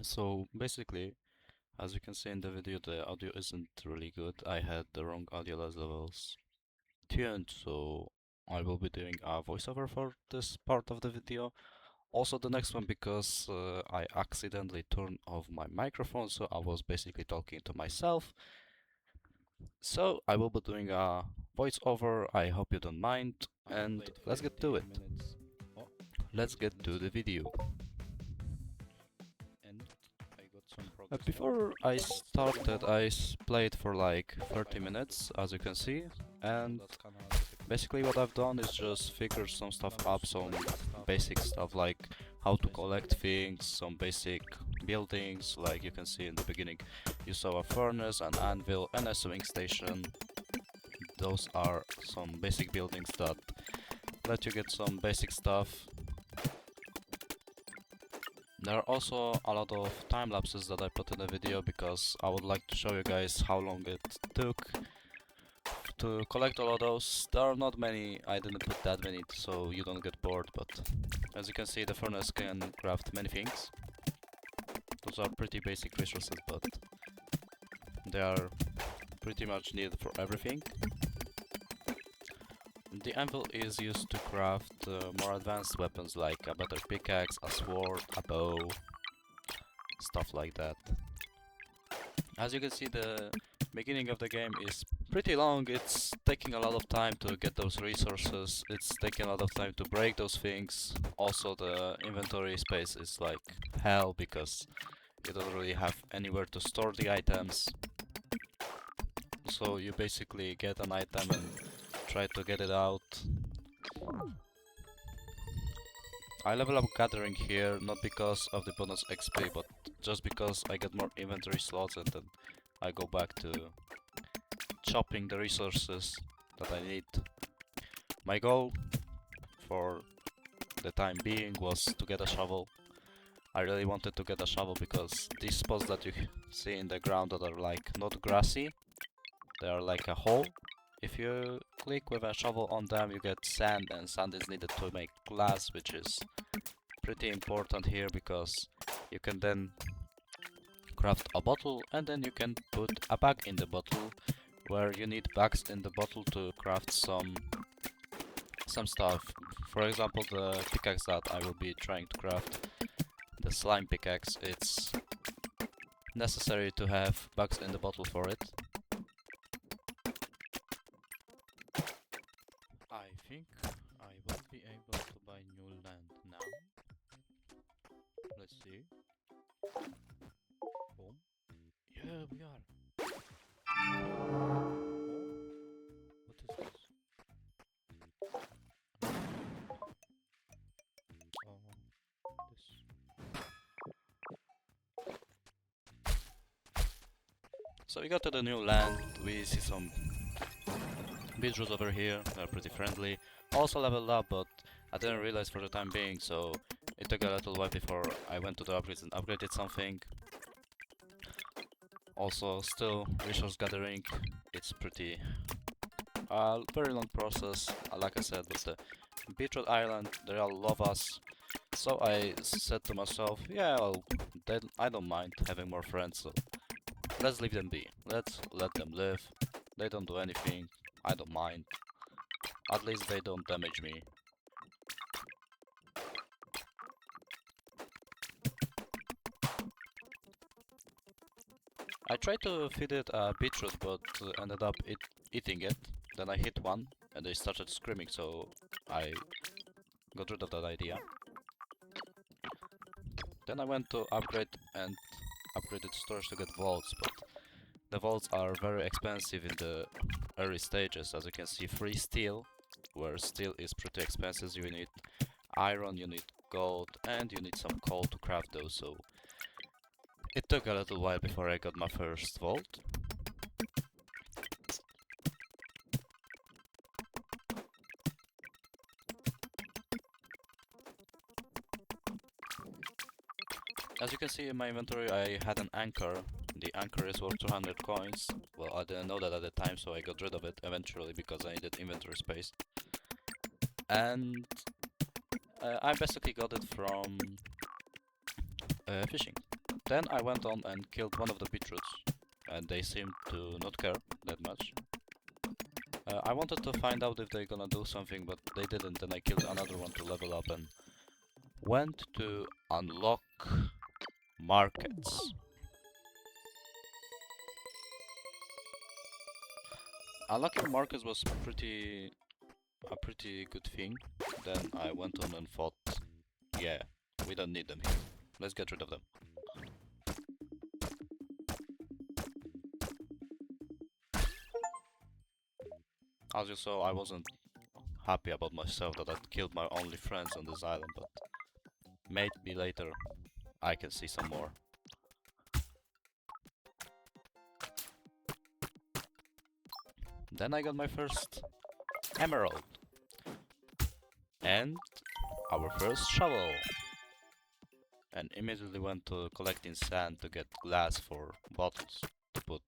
So basically, as you can see in the video, the audio isn't really good. I had the wrong audio levels tuned, so I will be doing a voiceover for this part of the video. Also the next one because I accidentally turned off my microphone, so I was basically talking to myself. So I will be doing a voiceover. I hope you don't mind, and let's get to it. Let's get to the video. Before I started, I played for like 30 minutes, as you can see, and basically what I've done is just figure some stuff up, some basic stuff like how to collect things, some basic buildings, like you can see in the beginning. You saw a furnace, an anvil, and a sewing station. Those are some basic buildings that let you get some basic stuff. There are also a lot of time lapses that I put in the video because I would like to show you guys how long it took to collect all of those. There are not many, I didn't put that many so you don't get bored, but as you can see the furnace can craft many things. Those are pretty basic resources, but they are pretty much needed for everything. The anvil is used to craft more advanced weapons like a better pickaxe, a sword, a bow, stuff like that. As you can see, the beginning of the game is pretty long. It's taking a lot of time to get those resources. It's taking a lot of time to break those things. Also, the inventory space is like hell because you don't really have anywhere to store the items. So you basically get an item and try to get it out. I level up gathering here not because of the bonus XP, but just because I get more inventory slots and then I go back to chopping the resources that I need. My goal for the time being was to get a shovel. I really wanted to get a shovel because these spots that you see in the ground that are like not grassy, they are like a hole. If you click with a shovel on them, you get sand, and sand is needed to make glass, which is pretty important here because you can then craft a bottle and then you can put a bag in the bottle, where you need bags in the bottle to craft some stuff. For example, the pickaxe that I will be trying to craft, the slime pickaxe, it's necessary to have bags in the bottle for it. I think I will be able to buy new land now. Let's see. Boom. Yeah, we are. Oh, what is this? So we got to the new land. We see some beetroots over here. They're pretty friendly. Also leveled up, but I didn't realize for the time being, so it took a little while before I went to the upgrades and upgraded something. Also, still resource gathering. It's pretty very long process. Like I said, with the Beetroot Island, they all love us. So I said to myself, yeah, well, I don't mind having more friends, so let's leave them be. Let's let them live. They don't do anything. I don't mind. At least they don't damage me. I tried to feed it a beetroot, but ended up eating it. Then I hit one, and they started screaming, so I got rid of that idea. Then I went to upgrade and upgraded storage to get vaults, but the vaults are very expensive in the early stages. As you can see, free steel, where steel is pretty expensive. You need iron, you need gold, and you need some coal to craft those, so it took a little while before I got my first vault. As you can see in my inventory, I had an anchor. The anchor is worth 200 coins. Well, I didn't know that at the time, so I got rid of it eventually because I needed inventory space. And I basically got it from fishing. Then I went on and killed one of the beetroots, and they seemed to not care that much. I wanted to find out if they're gonna do something, but they didn't, and I killed another one to level up and went to unlock markets. Unlocking markets was a pretty good thing. Then I went on and thought, yeah, we don't need them here. Let's get rid of them. As you saw, I wasn't happy about myself that I killed my only friends on this island, but maybe later I can see some more. Then I got my first emerald and our first shovel, and immediately went to collecting sand to get glass for bottles to put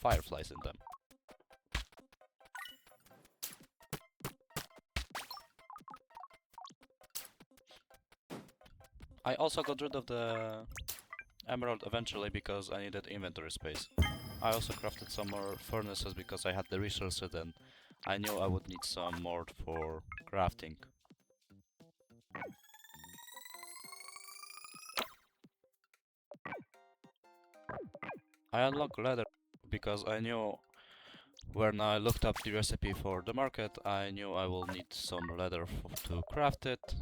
fireflies in them. I also got rid of the emerald eventually because I needed inventory space. I also crafted some more furnaces because I had the resources and I knew I would need some more for crafting. I unlocked leather because I knew when I looked up the recipe for the market, I knew I will need some leather to craft it.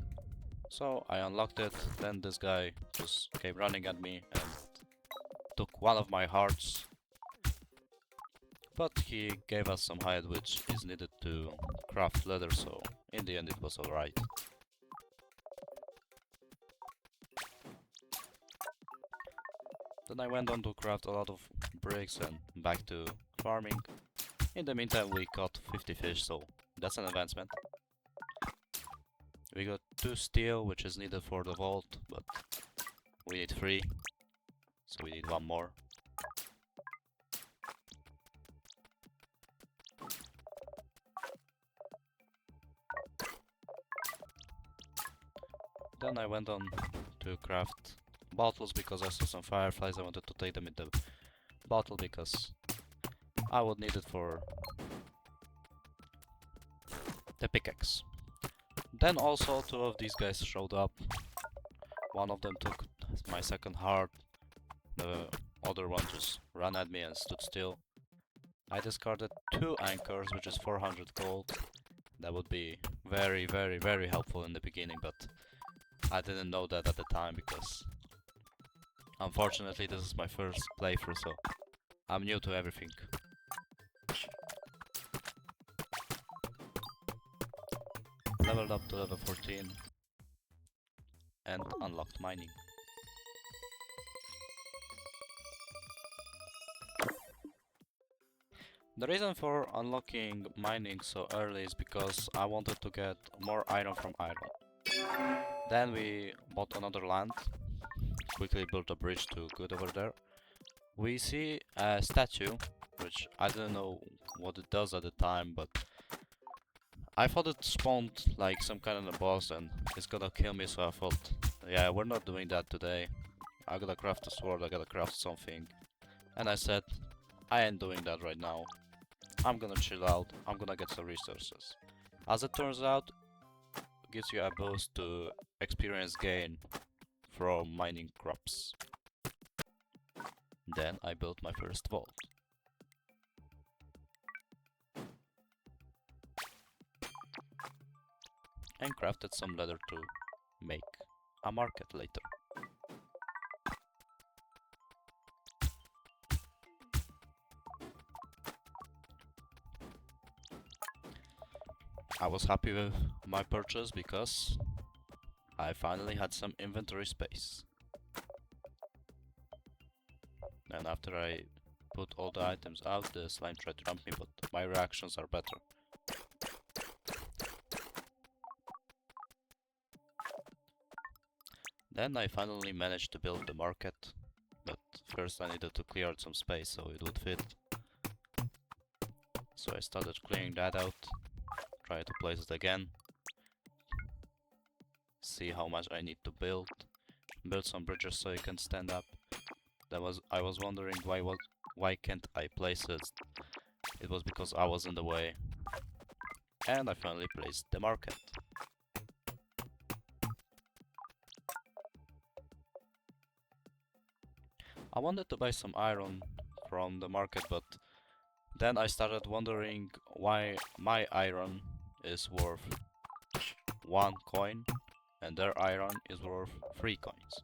So I unlocked it, then this guy just came running at me and took one of my hearts. But he gave us some hide which is needed to craft leather, so in the end it was alright. Then I went on to craft a lot of bricks and back to farming. In the meantime we caught 50 fish, so that's an advancement. We got 2 steel, which is needed for the vault, but we need 3, so we need 1 more. Then I went on to craft bottles because I saw some fireflies. I wanted to take them in the bottle because I would need it for the pickaxe. Then also 2 of these guys showed up. One of them took my second heart, the other one just ran at me and stood still. I discarded 2 anchors, which is 400 gold. That would be very helpful in the beginning, but I didn't know that at the time because unfortunately this is my first playthrough, so I'm new to everything. Leveled up to level 14 and unlocked mining. The reason for unlocking mining so early is because I wanted to get more iron from iron. Then we bought another land, quickly built a bridge to good over there. We see a statue, which I didn't know what it does at the time, but I thought it spawned like some kind of a boss and it's gonna kill me, so I thought, yeah, we're not doing that today. I gotta craft a sword, I gotta craft something. And I said, I ain't doing that right now. I'm gonna chill out, I'm gonna get some resources. As it turns out, it gives you a boost to experience gain from mining crops. Then I built my first vault. And crafted some leather to make a market later. I was happy with my purchase because I finally had some inventory space. And after I put all the items out, the slime tried to jump me, but my reactions are better. Then I finally managed to build the market, but first I needed to clear out some space so it would fit. So I started clearing that out, try to place it again, see how much I need to build, build some bridges so you can stand up. I was wondering why can't I place it? It was because I was in the way. And I finally placed the market. I wanted to buy some iron from the market, but then I started wondering why my iron is worth 1 coin and their iron is worth 3 coins.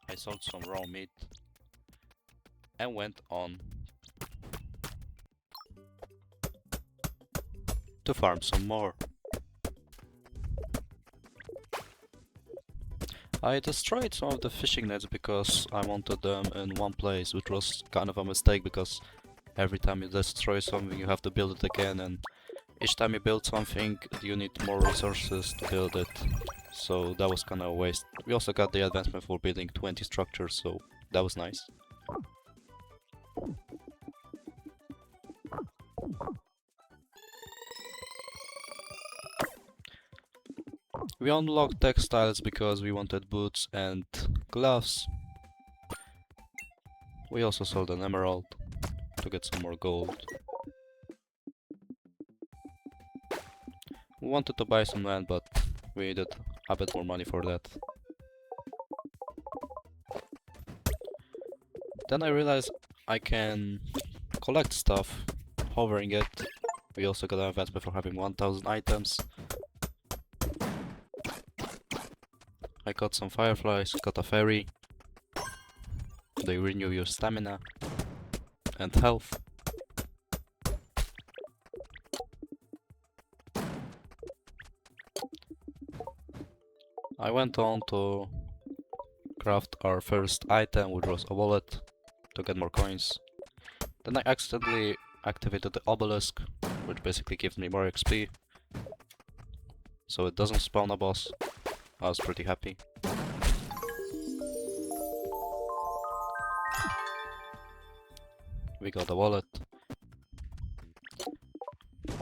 I sold some raw meat and went on to farm some more. I destroyed some of the fishing nets because I wanted them in one place, which was kind of a mistake because every time you destroy something you have to build it again, and each time you build something you need more resources to build it. So that was kind of a waste. We also got the advancement for building 20 structures, so that was nice. We unlocked textiles because we wanted boots and gloves. We also sold an emerald to get some more gold. We wanted to buy some land, but we needed a bit more money for that. Then I realized I can collect stuff, hovering it. We also got an advancement for having 1000 items. I got some fireflies, got a fairy. They renew your stamina and health. I went on to craft our first item, which was a wallet, to get more coins. Then I accidentally activated the obelisk, which basically gives me more XP. So it doesn't spawn a boss. I was pretty happy. We got a wallet.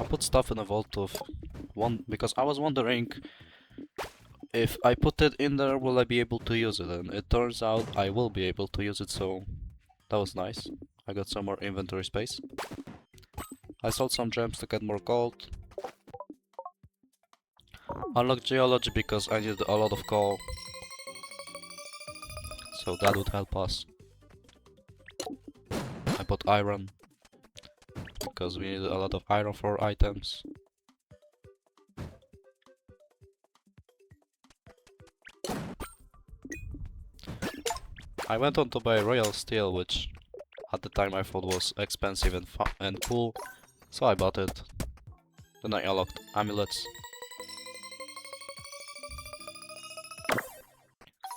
I put stuff in a vault of one because I was wondering if I put it in there, will I be able to use it? And it turns out I will be able to use it, so that was nice. I got some more inventory space. I sold some gems to get more gold. Unlocked geology because I needed a lot of coal, so that would help us. I bought iron because we needed a lot of iron for items. I went on to buy royal steel, which at the time I thought was expensive and cool, so I bought it. Then I unlocked amulets.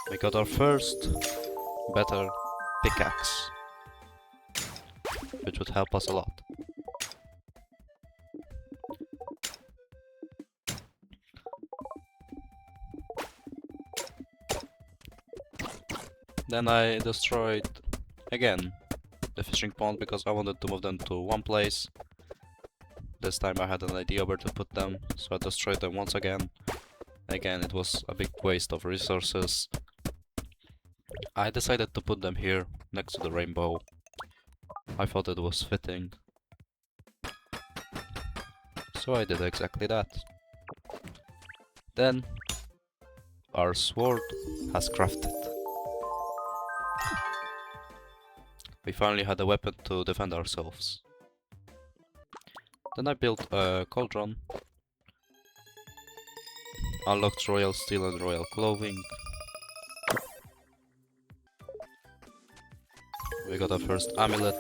We got our first better pickaxe, which would help us a lot. Then I destroyed again the fishing pond because I wanted to move them to one place. This time I had an idea where to put them, so I destroyed them once again. Again, it was a big waste of resources. I decided to put them here, next to the rainbow. I thought it was fitting. So I did exactly that. Then, our sword has crafted. We finally had a weapon to defend ourselves. Then I built a cauldron. Unlocked royal steel and royal clothing. We got our first amulet.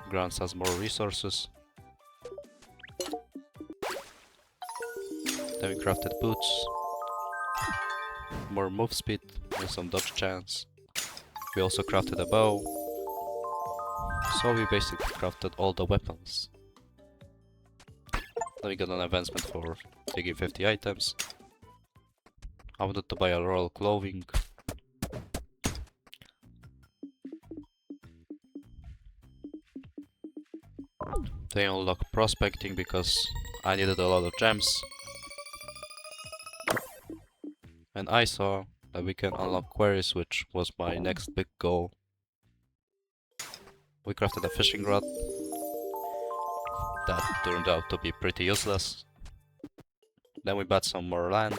Grants us more resources. Then we crafted boots. More move speed and some dodge chance. We also crafted a bow. So we basically crafted all the weapons. Then we got an advancement for taking 50 items. I wanted to buy a royal clothing. They unlocked prospecting because I needed a lot of gems. And I saw that we can unlock quarries, which was my next big goal. We crafted a fishing rod that turned out to be pretty useless. Then we bought some more land.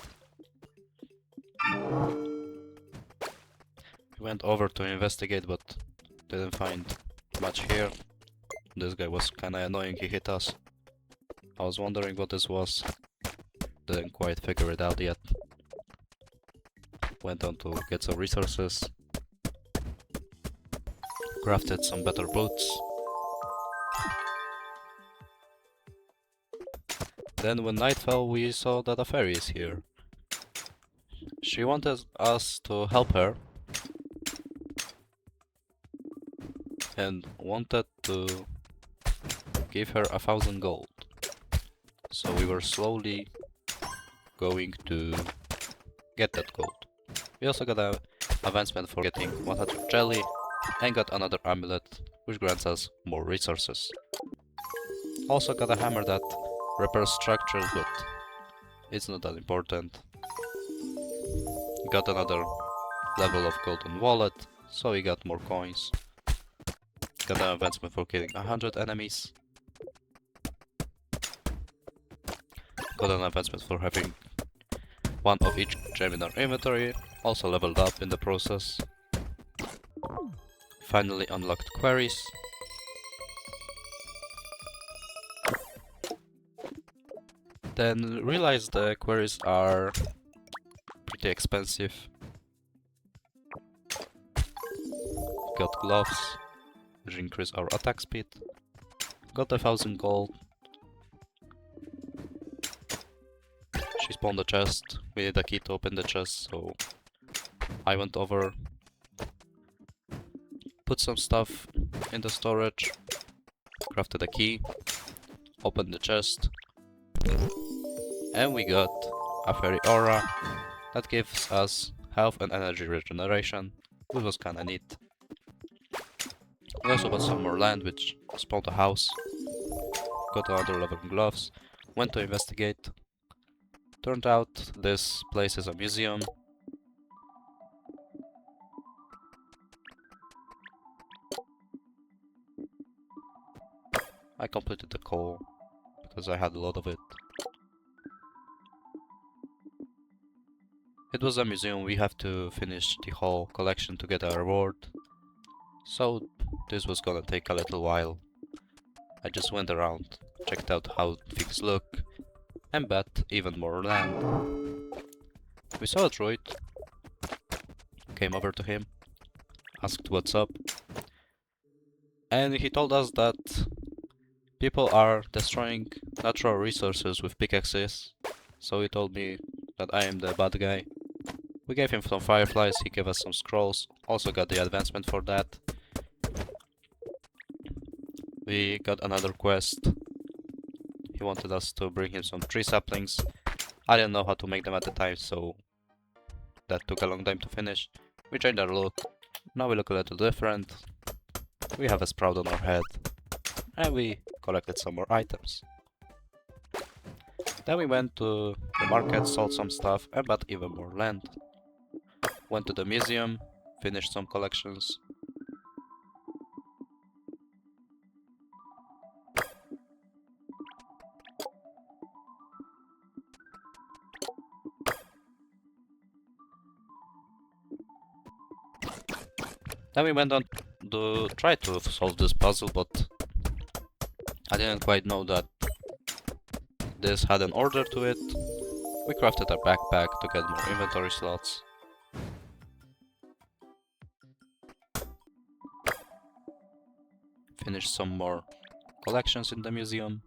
We went over to investigate, but didn't find much here. This guy was kinda annoying, he hit us. I was wondering what this was. Didn't quite figure it out yet. Went on to get some resources. Crafted some better boots. Then when night fell, we saw that a fairy is here. She wanted us to help her and wanted to give her 1,000 gold. So we were slowly going to get that gold. We also got an advancement for getting 100 jelly and got another amulet which grants us more resources. Also got a hammer that repairs structures, but it's not that important. Got another level of golden wallet, so we got more coins. Got an advancement for killing 100 enemies. Got an advancement for having one of each gem in our inventory, also leveled up in the process. Finally unlocked quarries. Then realized the quarries are pretty expensive. Got gloves, which increase our attack speed. Got 1,000 gold. She spawned a chest. We need a key to open the chest, so I went over, put some stuff in the storage, crafted a key, opened the chest, and we got a fairy aura that gives us health and energy regeneration, which was kinda neat. We also bought some more land, which spawned a house. Got another level in gloves, went to investigate. Turned out this place is a museum. I completed the coal because I had a lot of it. It was a museum, we have to finish the whole collection to get a reward. So this was gonna take a little while. I just went around, checked out how things look, and bought even more land. We saw a druid, came over to him, asked what's up, and he told us that people are destroying natural resources with pickaxes, so he told me that I am the bad guy. We gave him some fireflies, he gave us some scrolls, also got the advancement for that. We got another quest. He wanted us to bring him some tree saplings. I didn't know how to make them at the time, so that took a long time to finish. We changed our look. Now we look a little different. We have a sprout on our head. And we collected some more items. Then we went to the market, sold some stuff, and bought even more land. Went to the museum, finished some collections. Then we went on to try to solve this puzzle, but I didn't quite know that this had an order to it. We crafted a backpack to get more inventory slots. Finished some more collections in the museum.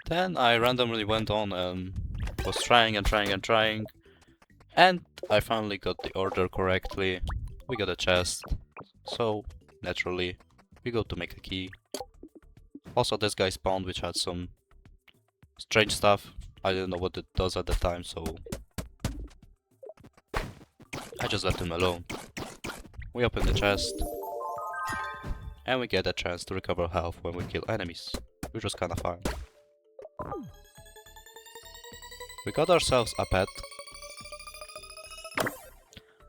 Then I randomly went on and was trying and trying and trying, and I finally got the order correctly. We got a chest, so naturally We go to make a key. Also, this guy spawned, which had some strange stuff. I didn't know what it does at the time, so I just left him alone. We open the chest, and we get a chance to recover health when we kill enemies, which was kinda fun. We got ourselves a pet,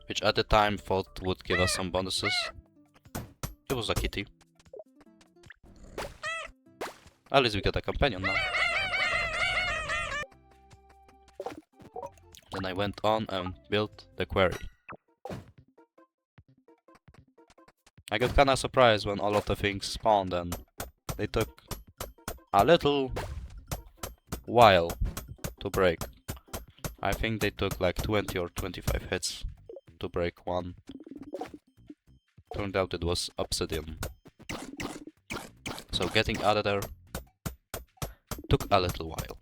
which at the time thought would give us some bonuses. It was a kitty. At least we got a companion now. Then I went on and built the quarry. I got kinda surprised when all of the things spawned and they took a little while to break. I think they took like 20 or 25 hits to break one. Turned out it was obsidian. So getting out of there took a little while.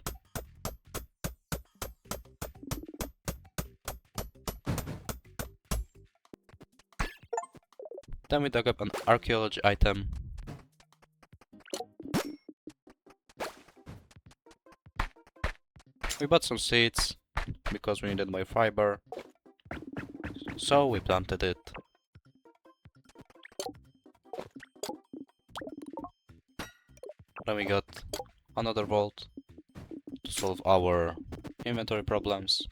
Then we dug up an archaeology item. We bought some seeds because we needed more fiber, so we planted it. Then we got another vault to solve our inventory problems.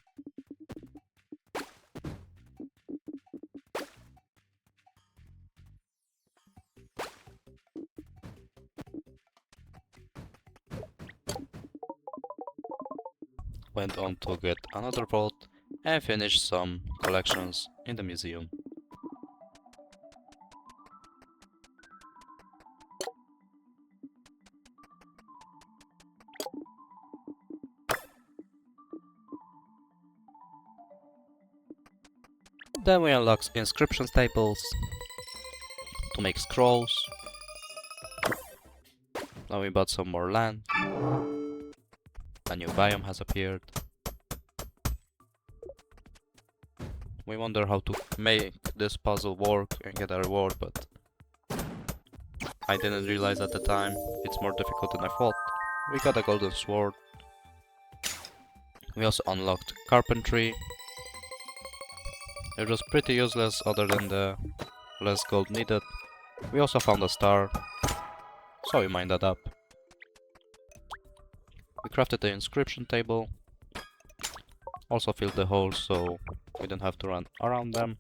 Went on to get another vault and finish some collections in the museum. Then we unlocked inscription tables to make scrolls. Now we bought some more land. A new biome has appeared. We wonder how to make this puzzle work and get a reward, but I didn't realize at the time it's more difficult than I thought. We got a golden sword. We also unlocked carpentry. It was pretty useless other than the less gold needed. We also found a star, so we mined that up. We crafted the inscription table. Also filled the holes so we don't have to run around them.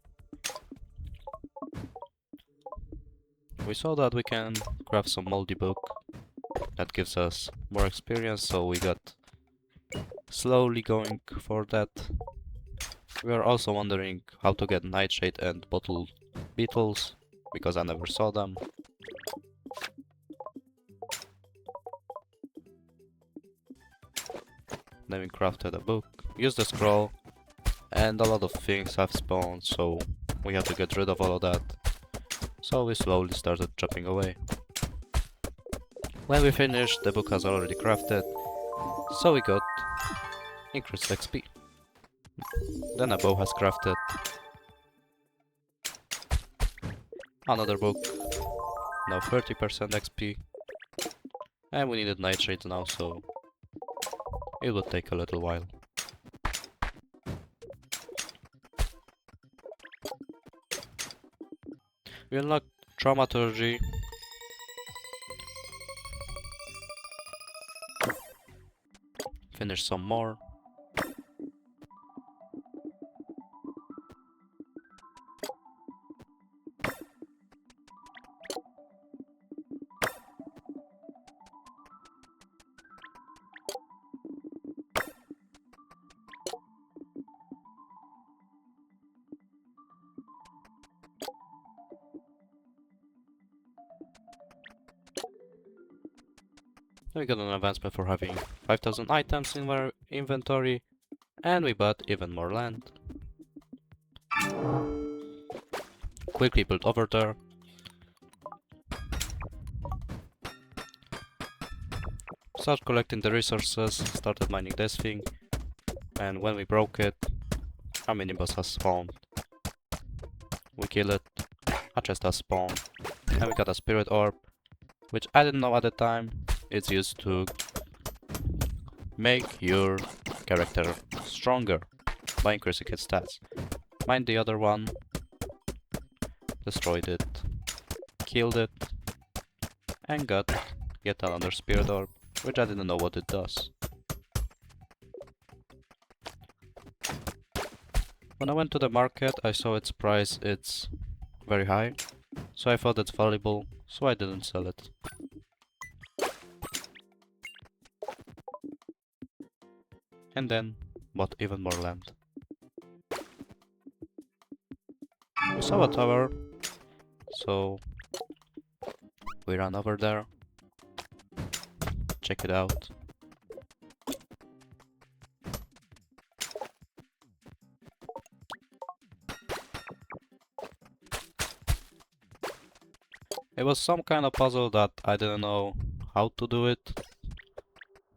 We saw that we can craft some moldy book. That gives us more experience, so we got slowly going for that. We are also wondering how to get nightshade and bottle beetles, because I never saw them. Then we crafted a book, used the scroll, and a lot of things have spawned, so we had to get rid of all of that. So we slowly started chopping away. When we finished, the book has already crafted, so we got increased XP. Then a bow has crafted. Another book, now 30% XP. And we needed nightshades now, so it will take a little while. We unlocked dramaturgy. Finish some more. We got an advancement for having 5000 items in our inventory, and we bought even more land. Quickly built over there. Started collecting the resources, started mining this thing, and when we broke it, a mini boss has spawned. We kill it, a chest has spawned. And we got a spirit orb, which I didn't know at the time. It's used to make your character stronger by increasing its stats. Mine the other one, destroyed it, killed it, and got yet another spirit orb, which I didn't know what it does. When I went to the market, I saw its price, it's very high, so I thought it's valuable, so I didn't sell it. And then bought even more land. We saw a tower, so we ran over there, check it out. It was some kind of puzzle that I didn't know how to do it,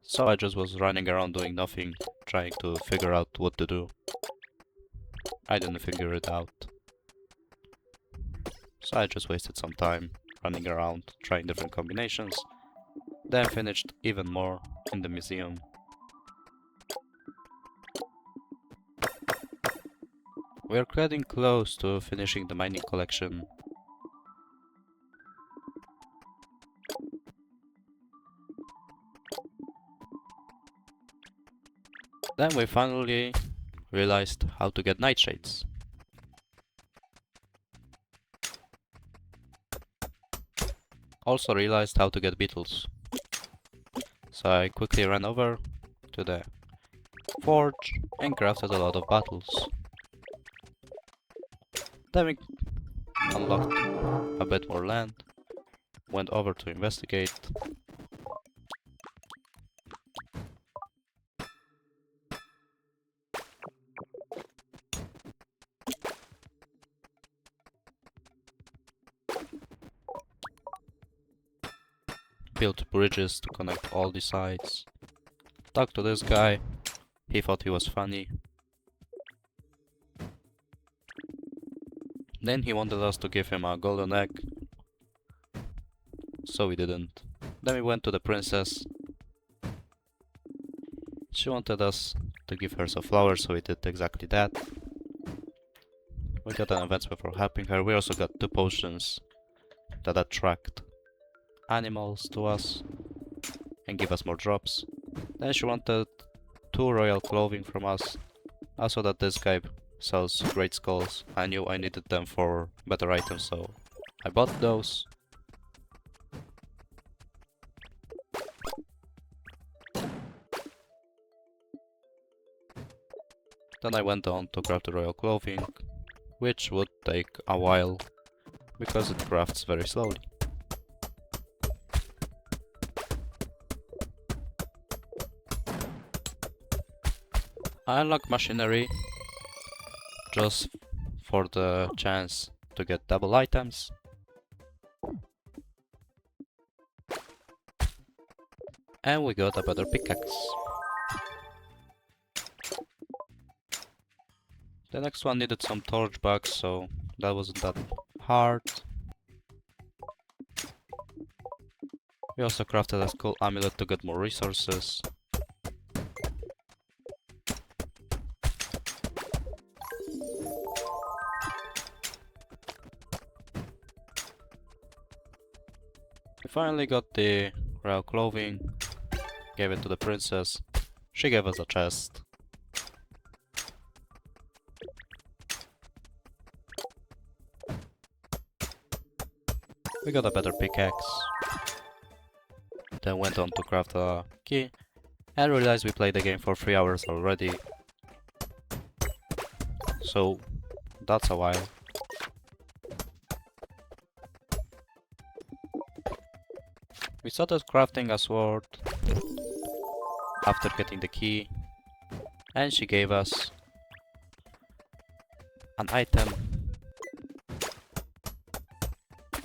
so I just was running around doing nothing, trying to figure out what to do. I didn't figure it out. So I just wasted some time running around, trying different combinations, then finished even more in the museum. We are getting close to finishing the mining collection. Then we finally realized how to get nightshades. Also realized how to get beetles. So I quickly ran over to the forge and crafted a lot of bottles. Then we unlocked a bit more land, went over to investigate. Built bridges to connect all the sides. Talked to this guy, he thought he was funny. Then he wanted us to give him a golden egg, so we didn't. Then we went to the princess. She wanted us to give her some flowers, so we did exactly that. We got an advancement for helping her. We also got 2 potions that attract animals to us and give us more drops. Then she wanted 2 royal clothing from us. I saw that this guy sells great skulls. I knew I needed them for better items, so I bought those. Then I went on to craft the royal clothing, which would take a while because it crafts very slowly. I unlocked machinery just for the chance to get double items. And we got a better pickaxe. The next one needed some torch bugs, so that wasn't that hard. We also crafted a skull amulet to get more resources. We finally got the royal clothing, gave it to the princess. She gave us a chest. We got a better pickaxe. Then went on to craft a key and realized we played the game for 3 hours already. So that's a while. We started crafting a sword after getting the key, and she gave us an item.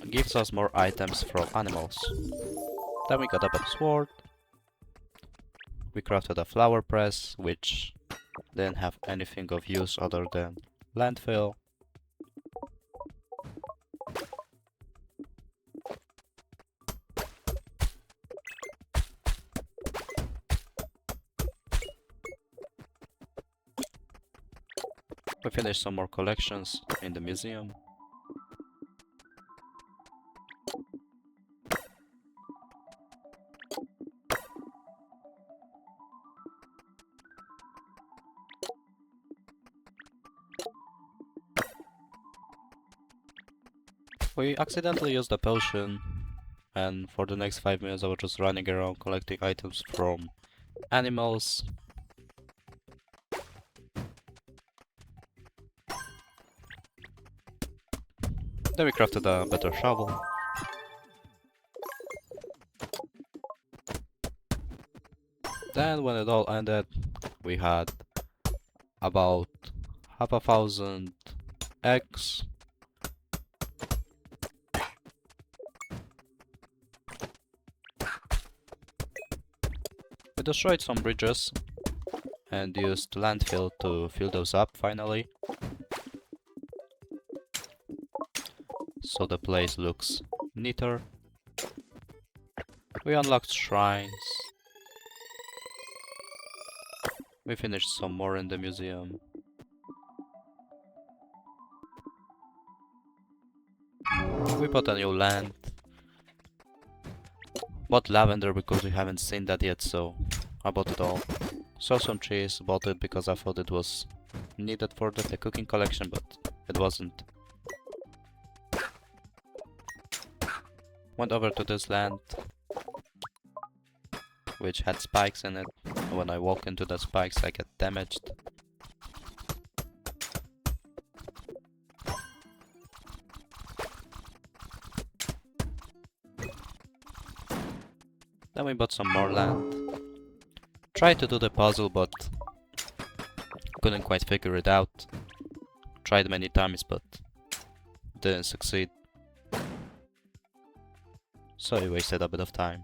Gives us more items from animals. Then we got a better sword. We crafted a flower press, which didn't have anything of use other than landfill. We finished some more collections in the museum. We accidentally used a potion, and for the next 5 minutes I was just running around collecting items from animals. Then we crafted a better shovel. Then when it all ended, we had about 1,000 eggs. We destroyed some bridges and used landfill to fill those up finally. So the place looks neater. We unlocked shrines. We finished some more in the museum. We bought a new land. Bought lavender because we haven't seen that yet, so I bought it all. Saw some trees, bought it because I thought it was needed for the cooking collection, but it wasn't. Went over to this land, which had spikes in it. When I walk into the spikes, I get damaged. Then we bought some more land. Tried to do the puzzle, but couldn't quite figure it out. Tried many times, but didn't succeed. So I wasted a bit of time.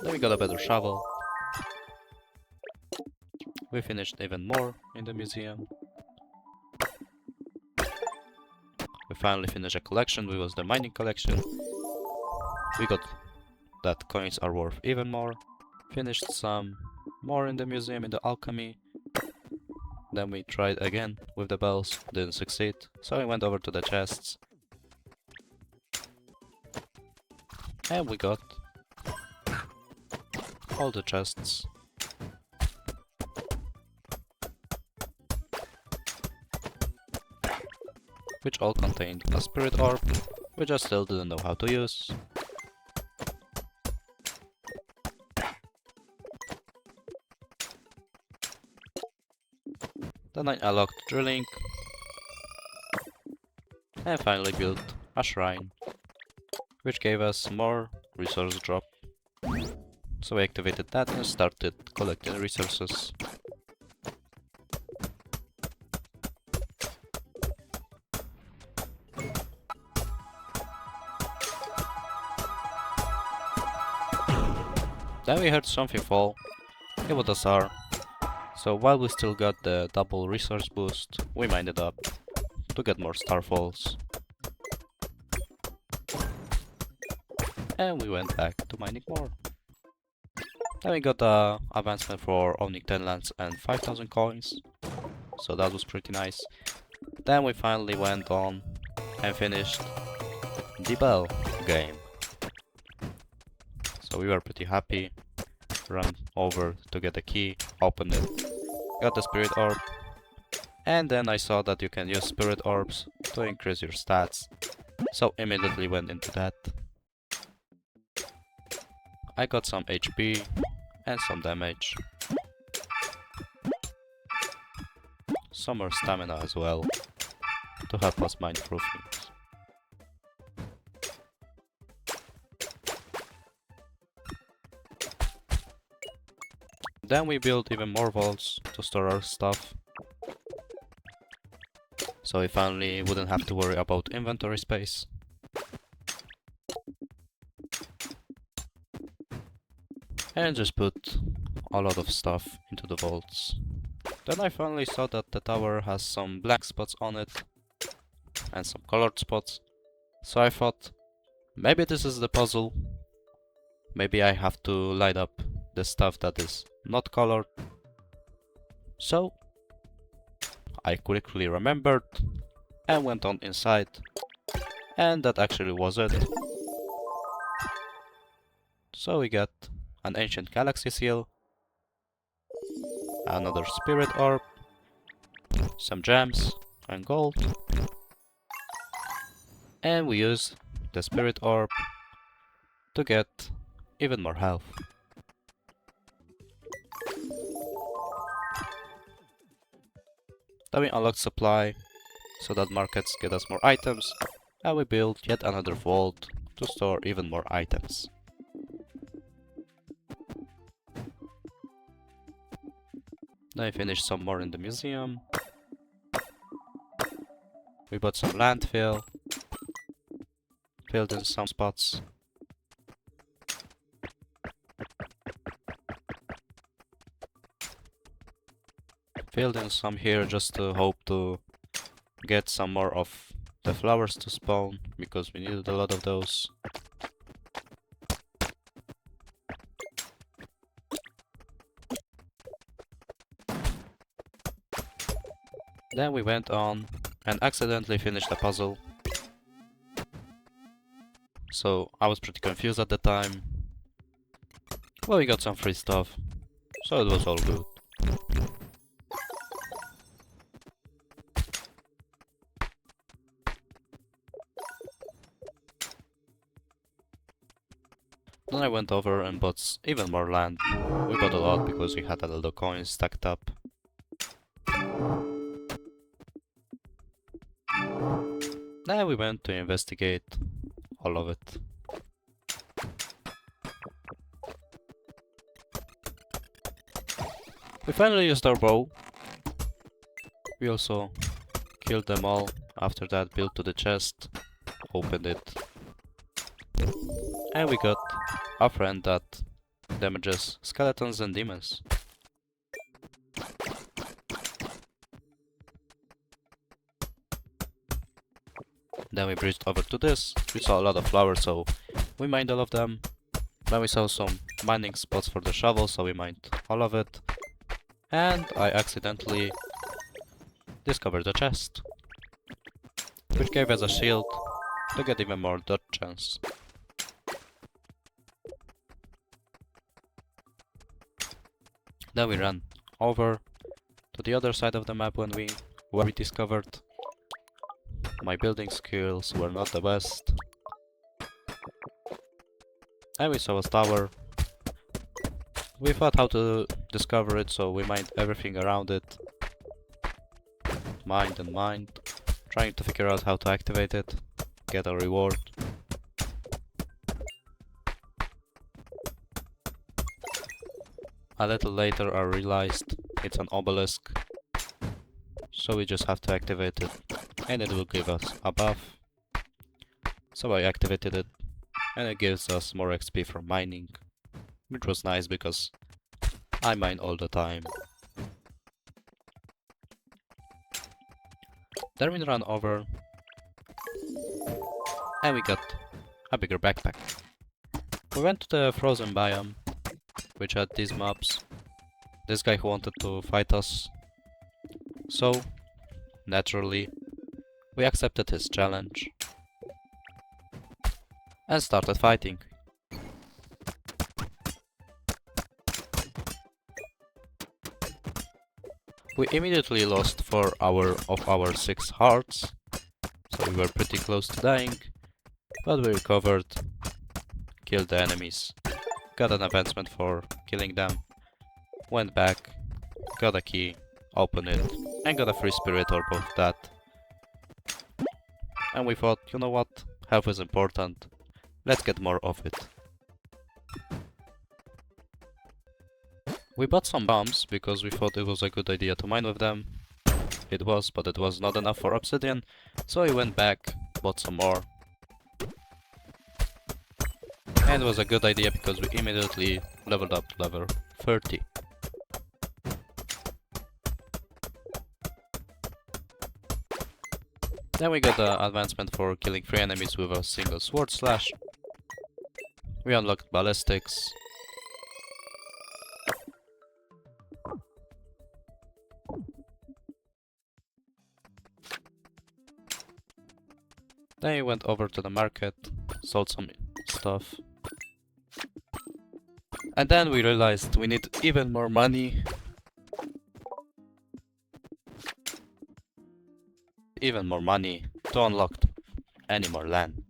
Then we got a better shovel. We finished even more in the museum. We finally finished a collection, which was the mining collection. We got that coins are worth even more. Finished some more in the museum in the alchemy. Then we tried again with the bells, didn't succeed. So we went over to the chests. And we got all the chests. Which all contained a spirit orb, which I still didn't know how to use. Then I unlocked drilling, and finally built a shrine, which gave us more resource drop. So we activated that and started collecting resources. Then we heard something fall. It was a star. So while we still got the double resource boost, we mined it up to get more starfalls. And we went back to mining more. Then we got the advancement for owning 10 lands and 5,000 coins. So that was pretty nice. Then we finally went on and finished the bell game. So we were pretty happy. Ran over to get the key, opened it, got the spirit orb, and then I saw that you can use spirit orbs to increase your stats, so immediately went into that. I got some HP and some damage, some more stamina as well to help us mine through things. Then we built even more vaults to store our stuff, so we finally wouldn't have to worry about inventory space. And just put a lot of stuff into the vaults. Then I finally saw that the tower has some black spots on it and some colored spots, So I thought, maybe this is the puzzle. Maybe I have to light up the stuff that is not colored. So I quickly remembered and went on inside, and that actually was it. So we got an ancient galaxy seal, another spirit orb, some gems and gold, and we use the spirit orb to get even more health. Then we unlock supply so that markets get us more items, and we build yet another vault to store even more items. Then we finished some more in the museum. We bought some landfill, filled in some spots. Filled in some here just to hope to get some more of the flowers to spawn, because we needed a lot of those. Then we went on and accidentally finished the puzzle. So I was pretty confused at the time. Well, we got some free stuff, so it was all good. Then I went over and bought even more land. We bought a lot because we had a lot of coins stacked up. Then we went to investigate all of it. We finally used our bow. We also killed them all. After that, built to the chest, opened it, and we got a friend that damages skeletons and demons. Then we bridged over to this. We saw a lot of flowers, so we mined all of them. Then we saw some mining spots for the shovel, so we mined all of it. And I accidentally discovered the chest, which gave us a shield to get even more dodge chance. Then we ran over to the other side of the map where we discovered my building skills were not the best. And we saw a tower. We thought how to discover it, so we mined everything around it. Mined and mined, trying to figure out how to activate it, get a reward. A little later I realized it's an obelisk, so we just have to activate it and it will give us a buff. So I activated it and it gives us more XP from mining, which was nice because I mine all the time. Then we ran over and we got a bigger backpack. We went to the frozen biome, which had these mobs. This guy who wanted to fight us. So, naturally, we accepted his challenge and started fighting. We immediately lost 4 of our 6 hearts, so we were pretty close to dying, but we recovered, killed the enemies, got an advancement for killing them, went back, got a key, opened it, and got a free spirit orb of that. And we thought, you know what, health is important, let's get more of it. We bought some bombs because we thought it was a good idea to mine with them. It was, but it was not enough for obsidian, so we went back, bought some more. And it was a good idea because we immediately leveled up to level 30. Then we got the advancement for killing 3 enemies with a single sword slash. We unlocked ballistics. Then we went over to the market, sold some stuff. And then we realized we need even more money. Even more money to unlock any more land.